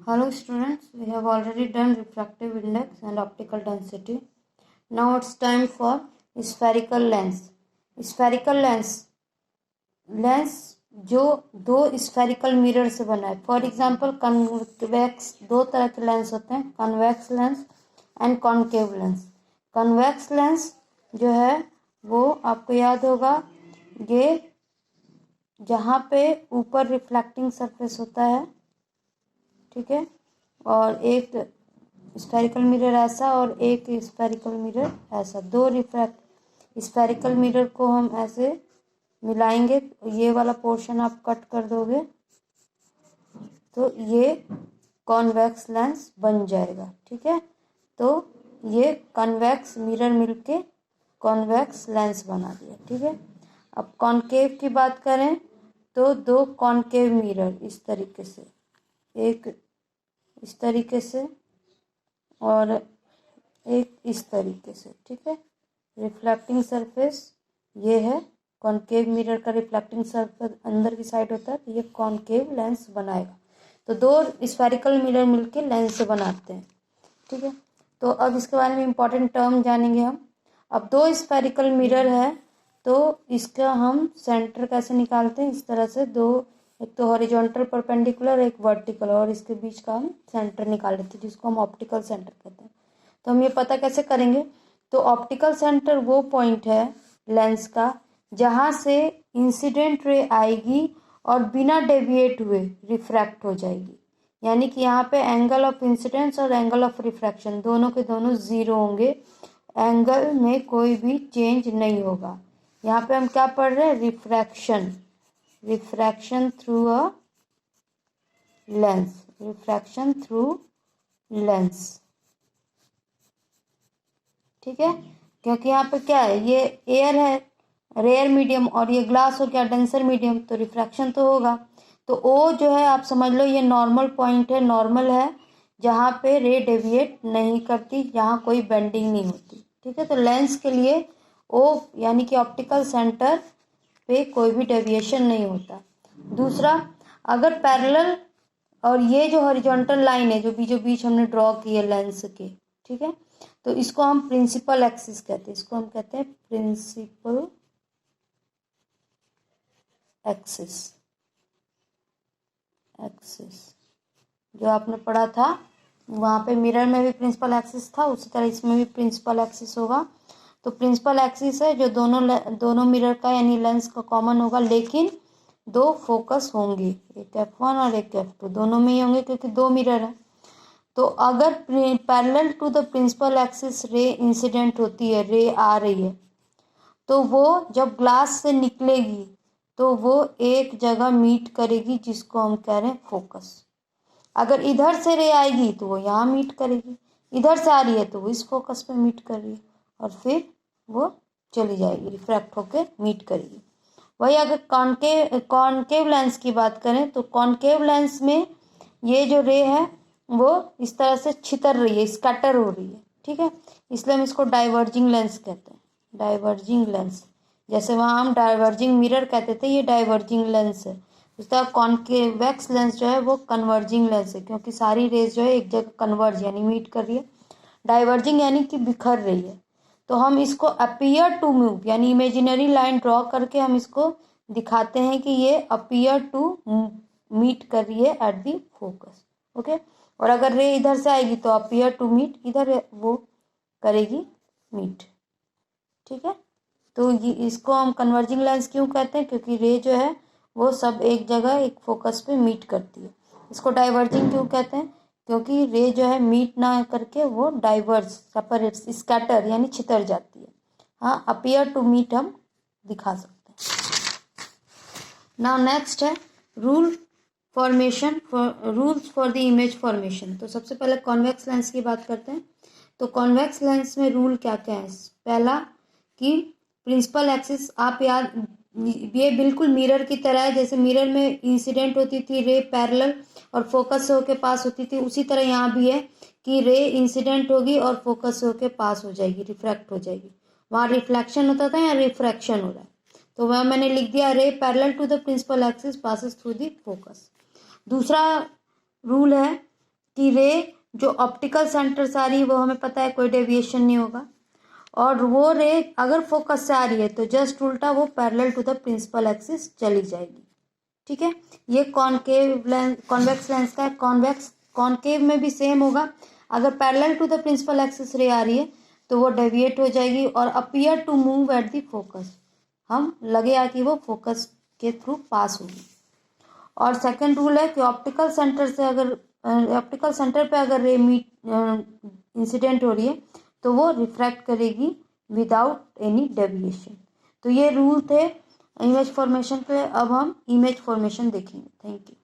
Hello students, we have already done refractive index and optical density. Now it's time for spherical lens. Spherical lens जो दो spherical mirror से बना है. For example convex, दो तरह के लेंस होते हैं, convex lens and concave lens. Convex lens जो है वो आपको याद होगा, ये जहाँ पे ऊपर रिफ्लेक्टिंग सरफेस होता है, ठीक है, और एक स्फेरिकल मिरर ऐसा और एक स्फेरिकल मिरर ऐसा. दो रिफ्रैक्ट स्फेरिकल मिरर को हम ऐसे मिलाएंगे, ये वाला पोर्शन आप कट कर दोगे तो ये कॉन्वेक्स लेंस बन जाएगा. ठीक है, तो ये कन्वेक्स मिरर मिलके कॉन्वेक्स लेंस बना दिया. ठीक है, अब कॉन्केव की बात करें तो दो कॉन्केव मिरर इस तरीके से, एक इस तरीके से और एक इस तरीके से. ठीक है, रिफ्लेक्टिंग सरफेस ये है. कॉन्केव मिरर का रिफ्लेक्टिंग सरफेस अंदर की साइड होता है, तो ये कॉन्केव लेंस बनाएगा. तो दो स्फेरिकल मिरर मिलके लेंस बनाते हैं. ठीक है, तो अब इसके बारे में इम्पोर्टेंट टर्म जानेंगे हम. अब दो स्फेरिकल मिरर है तो इसका हम सेंटर कैसे निकालते हैं, इस तरह से दो, एक तो हॉरिजॉन्टल परपेंडिकुलर, एक वर्टिकल, और इसके बीच का हम सेंटर निकाल लेते हैं जिसको हम ऑप्टिकल सेंटर कहते हैं. तो हम ये पता कैसे करेंगे, तो ऑप्टिकल सेंटर वो पॉइंट है लेंस का जहाँ से इंसिडेंट रे आएगी और बिना डेविएट हुए रिफ्रैक्ट हो जाएगी. यानी कि यहाँ पे एंगल ऑफ इंसिडेंस और एंगल ऑफ रिफ्रैक्शन दोनों के दोनों जीरो होंगे, एंगल में कोई भी चेंज नहीं होगा. यहाँ पे हम क्या पढ़ रहे हैं, refraction through a lens, refraction through lens. ठीक है, क्योंकि यहाँ पे क्या है, ये एयर है, रेयर मीडियम, और ये ग्लास हो गया डेंसर मीडियम, तो रिफ्रैक्शन तो होगा. तो ओ जो है आप समझ लो ये नॉर्मल पॉइंट है, नॉर्मल है जहाँ पे रे डेविएट नहीं करती, जहाँ कोई बेंडिंग नहीं होती. ठीक है, तो लेंस के लिए ओ यानी कि ऑप्टिकल सेंटर पे कोई भी डेविएशन नहीं होता. दूसरा, अगर पैरेलल और ये जो हॉरिजॉन्टल लाइन है जो बीच हमने ड्रॉ की है लेंस के, ठीक है, तो इसको हम प्रिंसिपल एक्सिस कहते हैं. इसको हम कहते हैं प्रिंसिपल एक्सिस. जो आपने पढ़ा था वहाँ पे मिरर में भी प्रिंसिपल एक्सिस था, उसी तरह इसमें भी प्रिंसिपल एक्सिस होगा. तो प्रिंसिपल एक्सिस है जो दोनों मिरर का यानी लेंस का कॉमन होगा, लेकिन दो फोकस होंगे, एक F1 और एक F2, दोनों में ही होंगे क्योंकि दो मिरर है. तो अगर parallel to the principal axis ray incident होती है, रे आ रही है, तो वो जब ग्लास से निकलेगी तो वो एक जगह मीट करेगी जिसको हम कह रहे हैं फोकस. अगर इधर से रे आएगी तो वो यहाँ मीट करेगी, इधर से आ रही है तो वो इस फोकस पे मीट कर रही है, और फिर वो चली जाएगी, रिफ्रैक्ट होके मीट करेगी. वही अगर कॉन्केव लेंस की बात करें तो कॉन्केव लेंस में ये जो रे है वो इस तरह से छितर रही है, स्कैटर हो रही है. ठीक है, इसलिए हम इसको डाइवर्जिंग लेंस कहते हैं. डाइवर्जिंग लेंस, जैसे वहाँ हम डाइवर्जिंग मिरर कहते थे, ये डाइवर्जिंग लेंस है. उस तरह कॉन्केवेक्स लेंस जो है वो कन्वर्जिंग लेंस है, क्योंकि सारी रेज जो है एक जगह कन्वर्ज यानी मीट कर रही है. डाइवर्जिंग यानी कि बिखर रही है. तो हम इसको अपीयर टू मूव यानी इमेजिनरी लाइन ड्रॉ करके हम इसको दिखाते हैं कि ये अपीयर टू मीट कर रही है एट दी फोकस. ओके, और अगर रे इधर से आएगी तो अपीयर टू मीट, इधर वो करेगी मीट. ठीक है, तो ये इसको हम कन्वर्जिंग लेंस क्यों कहते हैं, क्योंकि रे जो है वो सब एक जगह एक फोकस पे मीट करती है. इसको डाइवर्जिंग क्यों कहते हैं, क्योंकि रे जो है मीट ना करके वो डाइवर्ज, सेपरेट, स्कैटर यानी छितर जाती है. हाँ, अपीयर टू मीट हम दिखा सकते हैं. नाउ नेक्स्ट है rules for the image formation. तो सबसे पहले कॉन्वेक्स लेंस की बात करते हैं. तो कॉन्वेक्स लेंस में रूल क्या क्या है. पहला कि प्रिंसिपल एक्सिस, आप याद, ये बिल्कुल मिरर की तरह है. जैसे मिरर में इंसिडेंट होती थी रे पैरेलल और फोकस से होके पास होती थी, उसी तरह यहाँ भी है कि रे इंसिडेंट होगी और फोकस से होके पास हो जाएगी, रिफ्रैक्ट हो जाएगी. वहाँ रिफ्लेक्शन होता था, यहाँ रिफ्रैक्शन हो रहा है. तो वह मैंने लिख दिया, ray parallel to the principal axis passes through the focus. दूसरा रूल है कि रे जो ऑप्टिकल सेंटर से आ रही है वो हमें पता है कोई डेविएशन नहीं होगा, और वो रे अगर फोकस से आ रही है तो जस्ट उल्टा वो parallel to the principal axis चली जाएगी। ठीक है, ये कॉनकेव लेंस, कॉन्वेक्स लेंस का है। कॉनकेव में भी सेम होगा, अगर parallel to the principal axis ray आ रही है तो वो डेविएट हो जाएगी और appear to move at the focus, हम लगेगा कि वो फोकस के थ्रू पास होगी। और सेकंड रूल है कि ऑप्टिकल सेंटर से अगर ऑप्टिकल सेंटर पे अगर रे इंसिडेंट हो रही है तो वो रिफ्रैक्ट करेगी विदाउट एनी डेविएशन। तो ये रूल थे इमेज फॉर्मेशन पे। अब हम इमेज फॉर्मेशन देखेंगे। Thank you.